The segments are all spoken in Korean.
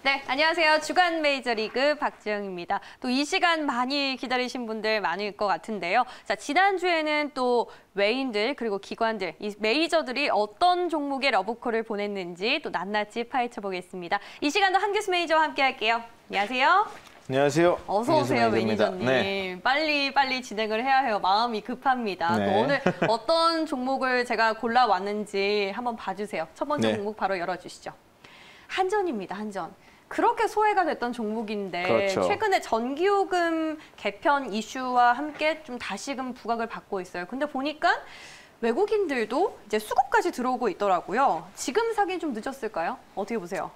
네, 안녕하세요. 주간 메이저리그 박지영입니다. 또 이 시간 많이 기다리신 분들 많을 것 같은데요. 자, 지난주에는 또 외인들 그리고 기관들, 이 메이저들이 어떤 종목의 러브콜을 보냈는지 또 낱낱이 파헤쳐 보겠습니다. 이 시간도 한규수 메이저와 함께 할게요. 안녕하세요. 안녕하세요. 어서 오세요, 매니저님. 네. 빨리 진행을 해야 해요. 마음이 급합니다. 네. 또 오늘 어떤 종목을 제가 골라왔는지 한번 봐주세요. 첫 번째 종목 바로 열어주시죠. 한전입니다, 한전. 그렇게 소외가 됐던 종목인데 그렇죠. 최근에 전기요금 개편 이슈와 함께 좀 다시금 부각을 받고 있어요. 근데 보니까 외국인들도 이제 수급까지 들어오고 있더라고요. 지금 사긴 좀 늦었을까요? 어떻게 보세요?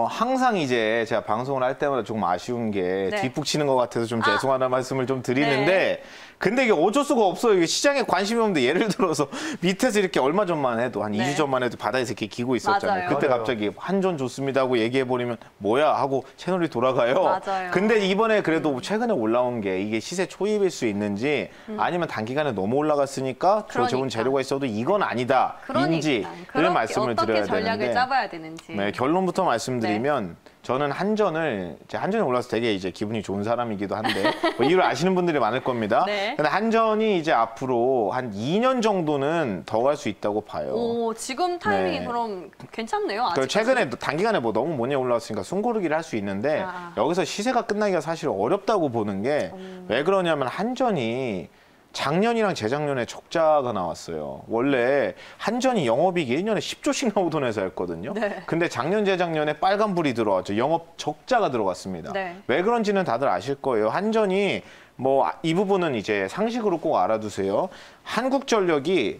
항상 이제 제가 방송을 할 때마다 조금 아쉬운 게 뒷북치는 것 같아서 좀 죄송하다는 말씀을 좀 드리는데 근데 이게 어쩔 수가 없어요. 이게 시장에 관심이 없는데 예를 들어서 밑에서 이렇게 얼마 전만 해도 한 2주 전만 해도 바닥에서 이렇게 기고 있었잖아요. 맞아요. 그때 갑자기 한전 좋습니다 하고 얘기해버리면 뭐야 하고 채널이 돌아가요. 맞아요. 근데 이번에 그래도 최근에 올라온 게 이게 시세 초입일 수 있는지 아니면 단기간에 너무 올라갔으니까 더 좋은 재료가 있어도 이건 아니다. 인지를 말씀을 드려야 어떻게 전략을 되는데 짜봐야 되는지. 네, 결론부터 말씀드리면 저는 한전에 올라서 되게 이제 기분이 좋은 사람이기도 한데 뭐 이유를 아시는 분들이 많을 겁니다. 근데 한전이 이제 앞으로 한 2년 정도는 더 갈 수 있다고 봐요. 오, 지금 타이밍이 그럼 괜찮네요. 아직까지. 최근에 단기간에 뭐 너무 많이 올라왔으니까 숨고르기를 할 수 있는데 여기서 시세가 끝나기가 사실 어렵다고 보는 게 왜 그러냐면 한전이 작년이랑 재작년에 적자가 나왔어요. 원래 한전이 영업이익이 1년에 10조씩 나오던 회사였거든요. 근데 작년, 재작년에 빨간불이 들어왔죠. 영업 적자가 들어갔습니다. 왜 그런지는 다들 아실 거예요. 한전이 뭐 이 부분은 이제 상식으로 꼭 알아두세요. 한국전력이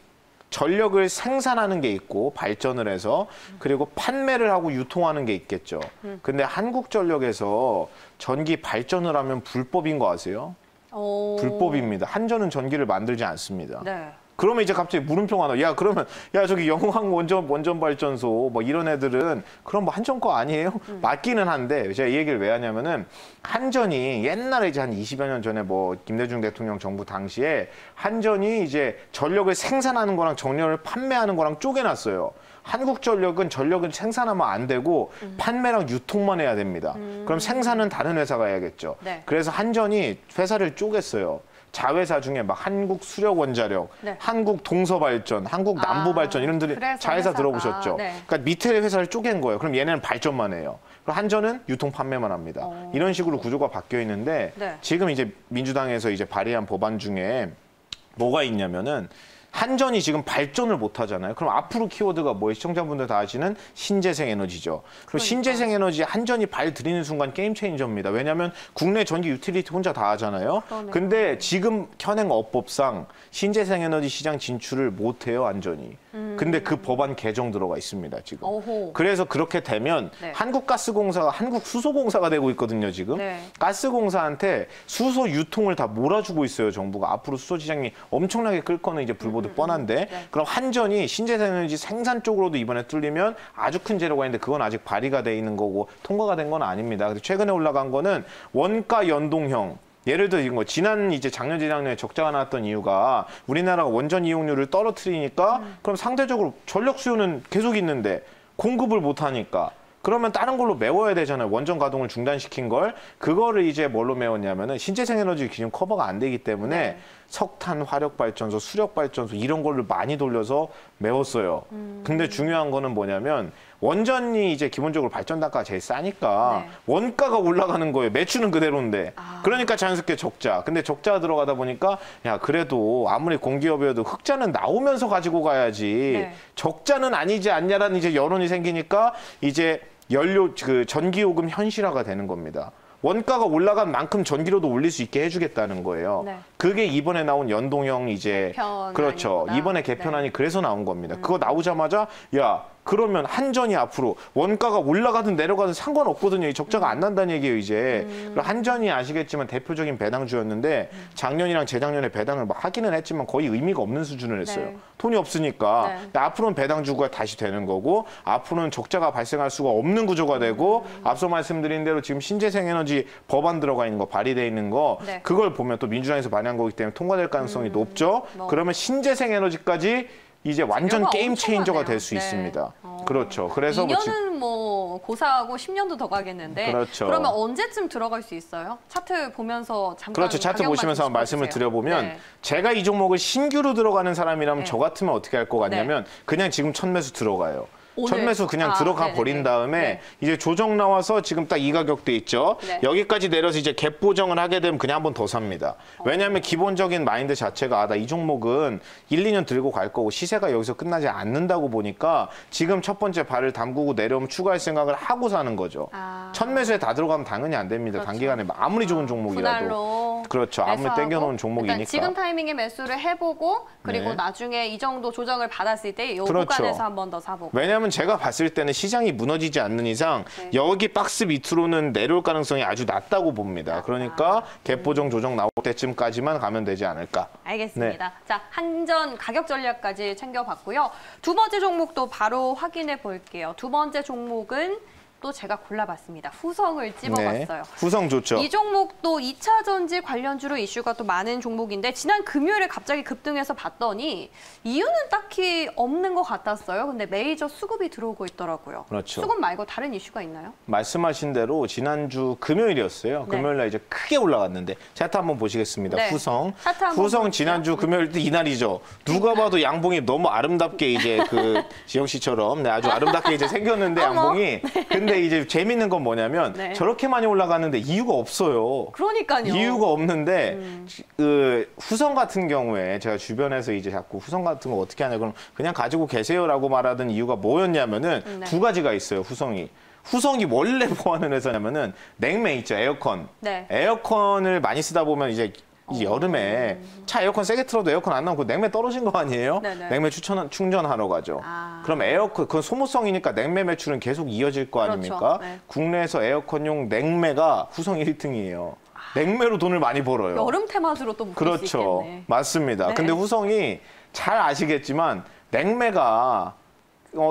전력을 생산하는 게 있고 발전을 해서 그리고 판매를 하고 유통하는 게 있겠죠. 근데 한국전력에서 전기 발전을 하면 불법인 거 아세요? 불법입니다. 한전은 전기를 만들지 않습니다. 그러면 이제 갑자기 물음표가 나와. 야, 그러면 저기 영광 원전 발전소 뭐 이런 애들은 그럼 뭐 한전 거 아니에요? 맞기는 한데 제가 이 얘기를 왜 하냐면은 한전이 옛날에 이제 한 20여 년 전에 뭐 김대중 대통령 정부 당시에 한전이 이제 전력을 생산하는 거랑 전력을 판매하는 거랑 쪼개놨어요. 한국전력은 전력을 생산하면 안 되고 판매랑 유통만 해야 됩니다. 그럼 생산은 다른 회사가 해야겠죠. 그래서 한전이 회사를 쪼갰어요. 자회사 중에 막 한국수력원자력, 한국동서발전, 한국남부발전 이런 들이 자회사 들어보셨죠? 그러니까 밑에 회사를 쪼갠 거예요. 그럼 얘네는 발전만 해요. 그럼 한전은 유통 판매만 합니다. 이런 식으로 구조가 바뀌어 있는데 지금 이제 민주당에서 이제 발의한 법안 중에 뭐가 있냐면은 한전이 지금 발전을 못 하잖아요. 그럼 앞으로 키워드가 뭐예요? 시청자분들 다 아시는 신재생 에너지죠. 그럼 신재생 에너지 한전이 발 들이는 순간 게임 체인저입니다. 왜냐하면 국내 전기 유틸리티 혼자 다 하잖아요. 근데 지금 현행 업법상 신재생 에너지 시장 진출을 못 해요, 한전이. 근데 그 법안 개정 들어가 있습니다, 지금. 그래서 그렇게 되면 한국가스공사가 한국수소공사가 되고 있거든요, 지금. 가스공사한테 수소 유통을 다 몰아주고 있어요, 정부가. 앞으로 수소 시장이 엄청나게 끌 거는 이제 불보듯 뻔한데 그럼 한전이 신재생에너지 생산 쪽으로도 이번에 뚫리면 아주 큰 재료가 있는데 그건 아직 발의가 돼 있는 거고 통과가 된 건 아닙니다. 근데 최근에 올라간 거는 원가 연동형. 예를 들어 이거 지난 이제 작년 재작년에 적자가 나왔던 이유가 우리나라가 원전 이용률을 떨어뜨리니까 그럼 상대적으로 전력 수요는 계속 있는데 공급을 못 하니까 그러면 다른 걸로 메워야 되잖아요. 원전 가동을 중단시킨 걸. 그거를 이제 뭘로 메웠냐면은 신재생 에너지 기준 커버가 안 되기 때문에 석탄 화력발전소, 수력발전소 이런 걸로 많이 돌려서 메웠어요. 근데 중요한 거는 뭐냐면 원전이 이제 기본적으로 발전 단가가 제일 싸니까 원가가 올라가는 거예요. 매출은 그대로인데. 그러니까 자연스럽게 적자. 근데 적자가 들어가다 보니까 야 그래도 아무리 공기업이어도 흑자는 나오면서 가지고 가야지. 적자는 아니지 않냐라는 이제 여론이 생기니까 이제 연료 그 전기요금 현실화가 되는 겁니다. 원가가 올라간 만큼 전기료도 올릴 수 있게 해주겠다는 거예요. 그게 이번에 나온 연동형 이제 그렇죠. 이번에 개편안이 그래서 나온 겁니다. 그거 나오자마자 야 그러면 한전이 앞으로 원가가 올라가든 내려가든 상관없거든요. 이 적자가 안 난다는 얘기예요, 이제. 그리고 한전이 아시겠지만 대표적인 배당주였는데 작년이랑 재작년에 배당을 막 하기는 했지만 거의 의미가 없는 수준을 했어요. 돈이 없으니까. 앞으로는 배당주가 다시 되는 거고 앞으로는 적자가 발생할 수가 없는 구조가 되고 앞서 말씀드린 대로 지금 신재생 에너지 법안 들어가 있는 거, 발의돼 있는 거 그걸 보면 또 민주당에서 발의한 거기 때문에 통과될 가능성이 높죠. 그러면 신재생 에너지까지 이제 완전 게임 체인저가 엄청나네요. 될 수 네. 있습니다. 그렇죠. 그래서 2년은 뭐 고사하고 10년도 더 가겠는데 그렇죠. 그러면 언제쯤 들어갈 수 있어요? 차트 보면서 잠깐 그렇죠. 차트 보시면서 말씀을 드려보면 네. 제가 이 종목을 신규로 들어가는 사람이라면 네. 저 같으면 어떻게 할 것 같냐면 그냥 지금 첫 매수 들어가요. 첫 매수 그냥 들어가 네네네. 버린 다음에 네. 이제 조정 나와서 지금 딱 이 가격대 있죠. 네. 여기까지 내려서 이제 갭 보정을 하게 되면 그냥 한 번 더 삽니다. 왜냐하면 기본적인 마인드 자체가 나 이 종목은 1, 2년 들고 갈 거고 시세가 여기서 끝나지 않는다고 보니까 지금 첫 번째 발을 담그고 내려오면 추가할 생각을 하고 사는 거죠. 첫 매수에 다 들어가면 당연히 안 됩니다. 그렇죠. 단기간에 아무리 좋은 종목이라도. 분할로 그렇죠. 아무리 매수하고 땡겨놓은 종목이니까. 일단 지금 타이밍에 매수를 해보고 그리고 네. 나중에 이 정도 조정을 받았을 때 이 그렇죠. 구간에서 한 번 더 사보고. 왜냐하면 제가 봤을 때는 시장이 무너지지 않는 이상 여기 박스 밑으로는 내려올 가능성이 아주 낮다고 봅니다. 그러니까 갭 보정 조정 나올 때쯤까지만 가면 되지 않을까. 알겠습니다. 자, 한전 가격 전략까지 챙겨봤고요. 두 번째 종목도 바로 확인해 볼게요. 두 번째 종목은 또 제가 골라봤습니다. 후성을 찝어봤어요. 네. 후성 좋죠. 이 종목도 2차 전지 관련주로 이슈가 또 많은 종목인데 지난 금요일에 갑자기 급등해서 봤더니 이유는 딱히 없는 것 같았어요. 근데 메이저 수급이 들어오고 있더라고요. 그렇죠. 수급 말고 다른 이슈가 있나요? 말씀하신 대로 지난주 금요일이었어요. 네. 금요일 날 이제 크게 올라갔는데 차트 한번 보시겠습니다. 네. 후성. 차트 한번 후성 볼게요. 지난주 금요일 때 이날이죠. 누가 봐도 양봉이 너무 아름답게 이제 그 지영 씨처럼 아주 아름답게 이제 생겼는데 양봉이. 근데 이제 재밌는 건 뭐냐면 네. 저렇게 많이 올라갔는데 이유가 없어요. 그러니까요. 이유가 없는데 그 후성 같은 경우에 제가 주변에서 이제 자꾸 후성 같은 거 어떻게 하냐 그럼 그냥 가지고 계세요라고 말하던 이유가 뭐였냐면은 네. 두 가지가 있어요. 후성이 원래 뭐 하는 회사냐면은 냉매 있죠. 에어컨. 네. 에어컨을 많이 쓰다 보면 이제 이 여름에 차 에어컨 세게 틀어도 에어컨 안 나오고 냉매 떨어진 거 아니에요? 네네. 냉매 충전하러 가죠. 그럼 에어컨 그건 소모성이니까 냉매 매출은 계속 이어질 거 그렇죠. 아닙니까? 네. 국내에서 에어컨용 냉매가 후성 1등이에요. 냉매로 돈을 많이 벌어요. 여름 테마주로 또 묶을 수 그렇죠. 있겠네. 맞습니다. 네. 근데 후성이 잘 아시겠지만 냉매가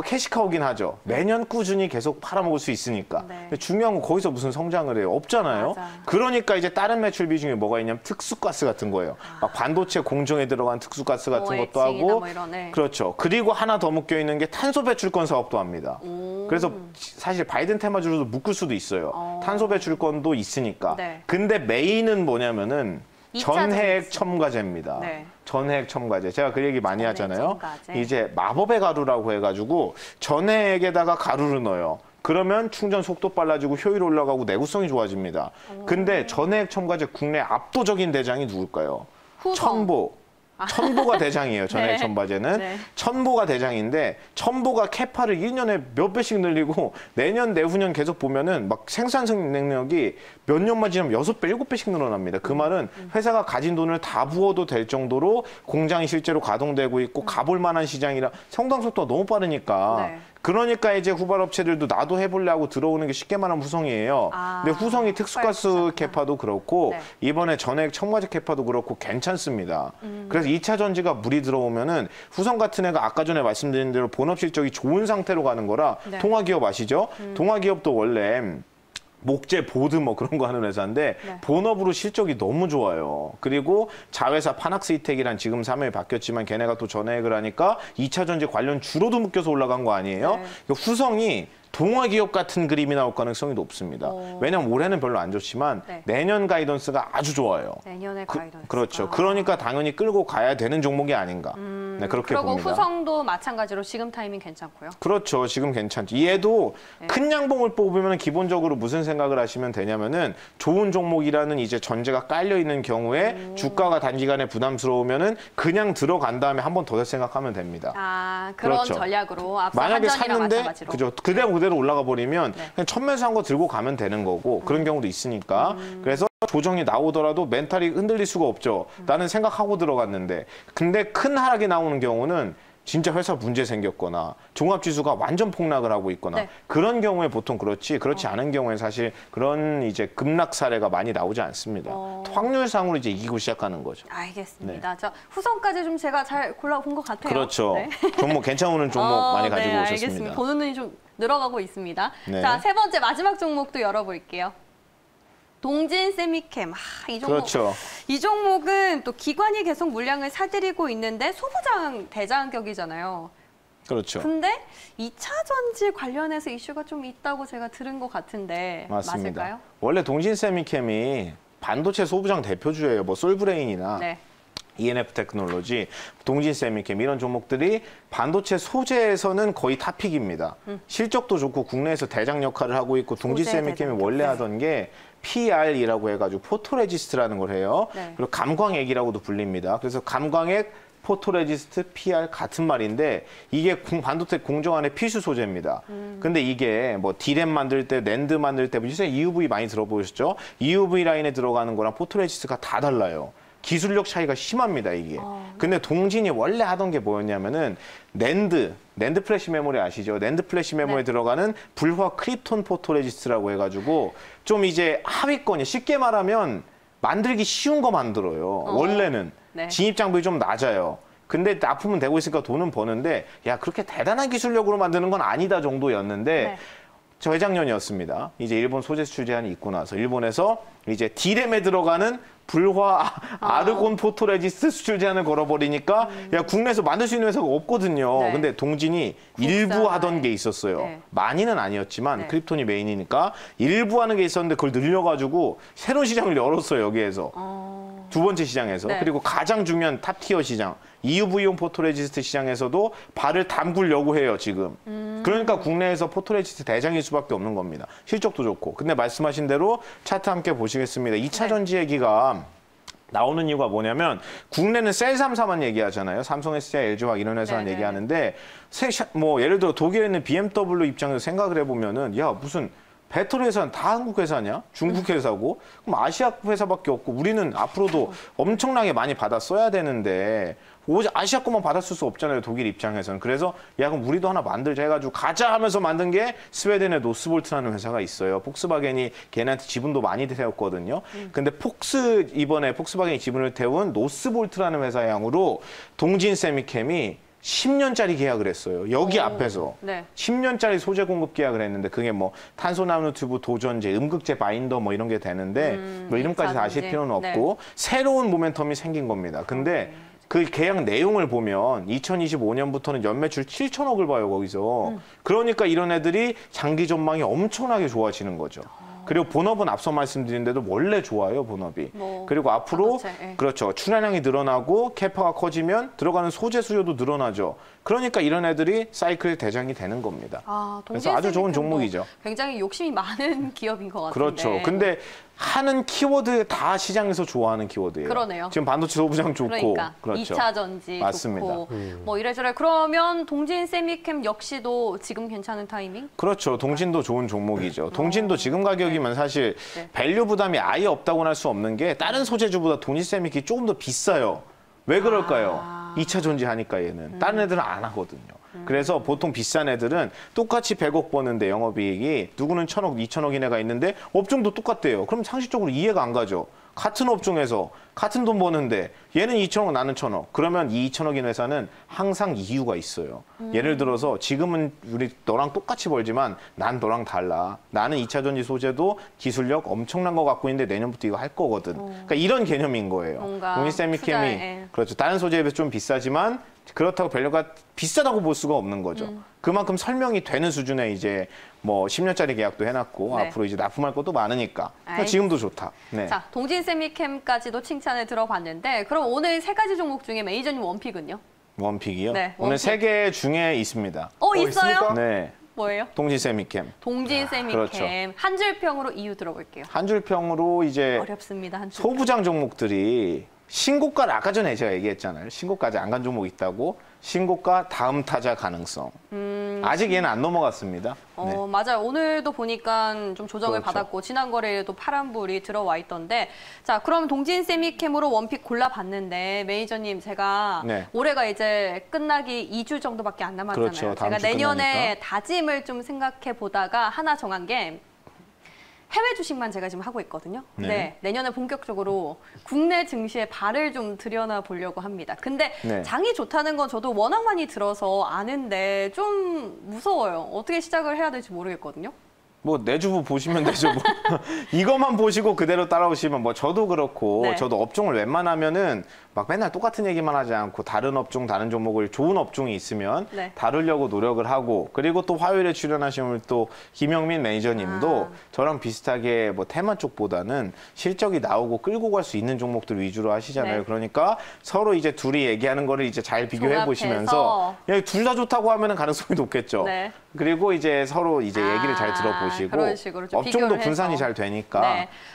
캐시카우긴 하죠. 매년 꾸준히 계속 팔아먹을 수 있으니까. 네. 근데 중요한 건 거기서 무슨 성장을 해요? 없잖아요. 맞아. 그러니까 이제 다른 매출비 중에 뭐가 있냐면 특수가스 같은 거예요. 막 반도체 공정에 들어간 특수가스 같은 것도 엣징이나 하고. 뭐 이런, 네. 그렇죠. 그리고 하나 더 묶여 있는 게 탄소 배출권 사업도 합니다. 그래서 사실 바이든 테마주로도 묶을 수도 있어요. 탄소 배출권도 있으니까. 네. 근데 메인은 뭐냐면은 2차 전해액 전지. 첨가제입니다. 네. 전해액 첨가제. 제가 그 얘기 많이 전해액 하잖아요. 첨가제. 이제 마법의 가루라고 해가지고 전해액에다가 가루를 넣어요. 그러면 충전 속도 빨라지고 효율 올라가고 내구성이 좋아집니다. 근데 전해액 첨가제 국내 압도적인 대장이 누굴까요? 후성. 첨보. 첨보가 대장이에요. 전해액 네. 첨가제는. 네. 첨보가 대장인데 첨보가 캐파를 1년에 몇 배씩 늘리고 내년 내후년 계속 보면은 막 생산 능력이 몇 년만 지나면 6배, 7배씩 늘어납니다. 그 말은 회사가 가진 돈을 다 부어도 될 정도로 공장이 실제로 가동되고 있고 가볼 만한 시장이라 성장 속도가 너무 빠르니까 네. 그러니까 이제 후발업체들도 나도 해볼래 하고 들어오는 게 쉽게 말하면 후성이에요. 근데 후성이 특수가스 캐파도 그렇고 네. 이번에 전해액 첨가제 캐파도 그렇고 괜찮습니다. 그래서 2차 전지가 물이 들어오면은 후성 같은 애가 아까 전에 말씀드린 대로 본업 실적이 좋은 상태로 가는 거라 네. 동아기업 아시죠? 동아기업도 원래 목재, 보드 뭐 그런 거 하는 회사인데 네. 본업으로 실적이 너무 좋아요. 그리고 자회사 파낙스 이텍이란 지금 사명이 바뀌었지만 걔네가 또 전해액을 하니까 2차 전지 관련 주로도 묶여서 올라간 거 아니에요? 네. 그러니까 후성이 동아기업 같은 그림이 나올 가능성이 높습니다. 왜냐면 올해는 별로 안 좋지만 네. 내년 가이던스가 아주 좋아요. 내년에 가이던스. 그렇죠. 그러니까 당연히 끌고 가야 되는 종목이 아닌가. 네, 그렇게 그리고 봅니다. 후성도 마찬가지로 지금 타이밍 괜찮고요. 그렇죠. 지금 괜찮죠. 얘도 큰 양봉을 뽑으면 기본적으로 무슨 생각을 하시면 되냐면은 좋은 종목이라는 이제 전제가 깔려 있는 경우에 주가가 단기간에 부담스러우면은 그냥 들어간 다음에 한 번 더 생각하면 됩니다. 그런 그렇죠. 전략으로 앞서 만약에 한전이랑 샀는데 마찬가지로. 그죠. 그대로 올라가 버리면 그냥 첫 매수한 거 들고 가면 되는 거고 그런 경우도 있으니까 그래서 조정이 나오더라도 멘탈이 흔들릴 수가 없죠. 나는 생각하고 들어갔는데 근데 큰 하락이 나오는 경우는 진짜 회사 문제 생겼거나 종합지수가 완전 폭락을 하고 있거나 네. 그런 경우에 보통 그렇지 않은 경우에 사실 그런 이제 급락 사례가 많이 나오지 않습니다. 확률상으로 이제 이기고 시작하는 거죠. 알겠습니다. 자, 후성까지 좀 제가 잘 골라본 것 같아요. 그렇죠. 네. 종목 괜찮은 종목 많이 가지고 네, 오셨습니다. 알겠습니다. 보는 눈이 좀 늘어가고 있습니다. 네. 자, 세 번째 마지막 종목도 열어볼게요. 동진 세미캠. 이 종목, 그렇죠. 이 종목은 또 기관이 계속 물량을 사들이고 있는데 소부장 대장격이잖아요. 그렇죠. 근데 2차 전지 관련해서 이슈가 좀 있다고 제가 들은 것 같은데 맞습니다. 맞을까요? 원래 동진 세미캠이 반도체 소부장 대표주예요. 뭐 솔브레인이나 네. ENF 테크놀로지, 동진 세미캠 이런 종목들이 반도체 소재에서는 거의 탑픽입니다. 실적도 좋고 국내에서 대장 역할을 하고 있고 동진 소재 세미캠이 대장 원래 역할. 하던 게 PR이라고 해가지고 포토레지스트라는 걸 해요. 네. 그리고 감광액이라고도 불립니다. 그래서 감광액, 포토레지스트, PR 같은 말인데 이게 반도체 공정 안의 필수 소재입니다. 근데 이게 뭐 디램 만들 때, 낸드 만들 때 요새 EUV 많이 들어보셨죠? EUV 라인에 들어가는 거랑 포토레지스트가 다 달라요. 기술력 차이가 심합니다, 이게. 근데 동진이 원래 하던 게 뭐였냐면은 낸드 플래시 메모리 아시죠? 낸드 플래시 메모리에 네. 들어가는 불화 크립톤 포토레지스트라고 해가지고 좀 이제 하위권이 쉽게 말하면 만들기 쉬운 거 만들어요. 원래는. 네. 진입 장벽이 좀 낮아요. 근데 납품은 되고 있으니까 돈은 버는데 야 그렇게 대단한 기술력으로 만드는 건 아니다 정도였는데 네. 재작년이었습니다. 이제 일본 소재 수출 제한이 있고 나서 일본에서 이제 디램에 들어가는 불화 아르곤 포토레지스트 수출 제한을 걸어버리니까 야 국내에서 만들 수 있는 회사가 없거든요. 네. 근데 동진이 국산에. 일부 하던 게 있었어요. 네. 많이는 아니었지만 네. 크립톤이 메인이니까 일부 하는 게 있었는데 그걸 늘려가지고 새로운 시장을 열었어요. 여기에서. 두 번째 시장에서. 네. 그리고 가장 중요한 탑티어 시장, EUV용 포토레지스트 시장에서도 발을 담그려고 해요, 지금. 그러니까 국내에서 포토레지스트 대장일 수밖에 없는 겁니다. 실적도 좋고. 근데 말씀하신 대로 차트 함께 보시겠습니다. 2차 네. 전지 얘기가 나오는 이유가 뭐냐면 국내는 셀 3사만 얘기하잖아요. 삼성, SDI, LG화학 이런 회사만 네네. 얘기하는데 뭐 예를 들어 독일에 있는 BMW 입장에서 생각을 해보면은 야 무슨 배터리 회사는 다 한국 회사냐? 중국 회사고? 그럼 아시아 회사밖에 없고 우리는 앞으로도 엄청나게 많이 받아 써야 되는데 오직 아시아 것만 받았을 수 없잖아요. 독일 입장에서는. 그래서 야 그럼 우리도 하나 만들자 해가지고 가자 하면서 만든 게 스웨덴의 노스볼트라는 회사가 있어요. 폭스바겐이 걔네한테 지분도 많이 태웠거든요. 근데 이번에 폭스바겐이 지분을 태운 노스볼트라는 회사 향으로 동진 세미캠이 10년짜리 계약을 했어요. 여기 앞에서. 네. 10년짜리 소재 공급 계약을 했는데 그게 뭐 탄소 나노 튜브 도전제, 음극재 바인더 뭐 이런 게 되는데 뭐 이름까지 다 아실 필요는 없고 새로운 모멘텀이 생긴 겁니다. 근데 그 계약 내용을 보면 2025년부터는 연매출 7천억을 봐요, 거기서. 그러니까 이런 애들이 장기 전망이 엄청나게 좋아지는 거죠. 그리고 본업은 앞서 말씀드린 대로 원래 좋아요, 본업이. 뭐, 그리고 앞으로 반도체, 예. 그렇죠. 출하량이 늘어나고 캐파가 커지면 들어가는 소재 수요도 늘어나죠. 그러니까 이런 애들이 사이클의 대장이 되는 겁니다. 그래서 아주 좋은 종목이죠. 굉장히 욕심이 많은 기업인 것 같은데. 그렇죠. 근데 하는 키워드 다 시장에서 좋아하는 키워드예요. 그러네요. 지금 반도체 소부장 좋고. 그러니까 그렇죠. 2차 전지 맞습니다. 좋고 뭐 이래저래. 그러면 동진 세미캠 역시도 지금 괜찮은 타이밍? 그렇죠. 동진도 좋은 종목이죠. 동진도 지금 가격이면 사실 네. 밸류 부담이 아예 없다고는 할 수 없는 게 다른 소재주보다 동진 세미캠이 조금 더 비싸요. 왜 그럴까요? 2차 전지 하니까 얘는. 다른 애들은 안 하거든요. 그래서 보통 비싼 애들은 똑같이 100억 버는데 영업이익이 누구는 1,000억, 2,000억인 애가 있는데 업종도 똑같대요. 그럼 상식적으로 이해가 안 가죠. 같은 업종에서 같은 돈 버는데 얘는 2,000억, 나는 1,000억. 그러면 이 2,000억인 회사는 항상 이유가 있어요. 예를 들어서 지금은 우리 너랑 똑같이 벌지만 난 너랑 달라. 나는 2차 전지 소재도 기술력 엄청난 거 갖고 있는데 내년부터 이거 할 거거든. 그러니까 이런 개념인 거예요. 뭔가 동일 세미캠이 투자에. 그렇죠. 다른 소재에 비해서 좀 비싸지만 그렇다고 밸류가 비싸다고 볼 수가 없는 거죠. 그만큼 설명이 되는 수준의 이제 뭐 10년짜리 계약도 해놨고 네. 앞으로 이제 납품할 것도 많으니까 그러니까 아이. 지금도 좋다. 네. 자, 동진 세미캠까지도 칭찬을 들어봤는데 그럼 오늘 세 가지 종목 중에 메이저님 원픽은요? 원픽이요? 네, 오늘 원픽. 세 개 중에 있습니다. 있어요? 있습니까? 네. 뭐예요? 동진 세미캠. 동진 세미캠. 그렇죠. 한 줄평으로 이유 들어볼게요. 한 줄 평으로 이제 어렵습니다. 한 줄. 소부장 종목들이 신고가를 아까 전에 제가 얘기했잖아요. 신고까지 안 간 종목 있다고. 신고가 다음 타자 가능성. 아직 얘는 안 넘어갔습니다. 네. 맞아요. 오늘도 보니까 좀 조정을 그렇죠. 받았고 지난 거래에도 파란불이 들어와 있던데 자, 그럼 동진 세미캠으로 원픽 골라봤는데 메이저님 제가 네. 올해가 이제 끝나기 2주 정도밖에 안 남았잖아요. 그렇죠. 다음 제가 주 내년에 끝나니까. 다짐을 좀 생각해 보다가 하나 정한 게 해외 주식만 제가 지금 하고 있거든요. 네. 네, 내년에 본격적으로 국내 증시에 발을 좀 들여놔 보려고 합니다. 근데 네. 장이 좋다는 건 저도 워낙 많이 들어서 아는데 좀 무서워요. 어떻게 시작을 해야 될지 모르겠거든요. 뭐 내주부 보시면 되죠. 뭐. 이것만 보시고 그대로 따라오시면 뭐 저도 그렇고 네. 저도 업종을 웬만하면은 막 맨날 똑같은 얘기만 하지 않고 다른 업종, 다른 종목을 좋은 업종이 있으면 네. 다루려고 노력을 하고 그리고 또 화요일에 출연하신 우리 또 김영민 매니저님도 저랑 비슷하게 뭐 테마 쪽보다는 실적이 나오고 끌고 갈 수 있는 종목들 위주로 하시잖아요. 네. 그러니까 서로 이제 둘이 얘기하는 거를 이제 잘 비교해 보시면서 둘 다 좋다고 하면은 가능성이 높겠죠. 네. 그리고 이제 서로 이제 얘기를 잘 들어보시고 그런 식으로 좀 업종도 비교를 분산이 해서. 잘 되니까 네,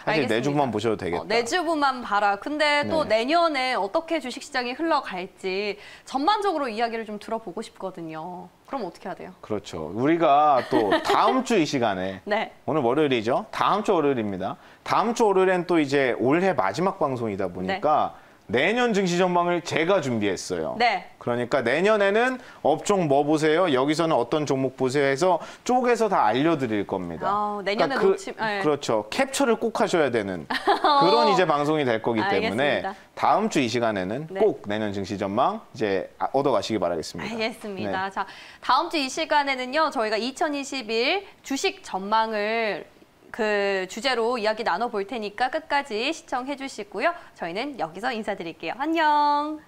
사실 알겠습니다. 내주부만 보셔도 되겠다. 내주부만 봐라. 근데 또 네. 내년에 어떻게 주식시장이 흘러갈지 전반적으로 이야기를 좀 들어보고 싶거든요. 그럼 어떻게 해야 돼요? 그렇죠. 우리가 또 다음 주 이 시간에 네. 오늘 월요일이죠. 다음 주 월요일입니다. 다음 주 월요일엔 또 이제 올해 마지막 방송이다 보니까 내년 증시 전망을 제가 준비했어요. 네. 그러니까 내년에는 업종 뭐 보세요? 여기서는 어떤 종목 보세요? 해서 쪼개서 다 알려드릴 겁니다. 내년에 네. 그렇죠. 캡처를 꼭 하셔야 되는 그런 이제 방송이 될 거기 때문에 알겠습니다. 다음 주 이 시간에는 네. 꼭 내년 증시 전망 이제 얻어가시기 바라겠습니다. 알겠습니다. 네. 자, 다음 주 이 시간에는요, 저희가 2021 주식 전망을 그 주제로 이야기 나눠볼 테니까 끝까지 시청해 주시고요. 저희는 여기서 인사드릴게요. 안녕.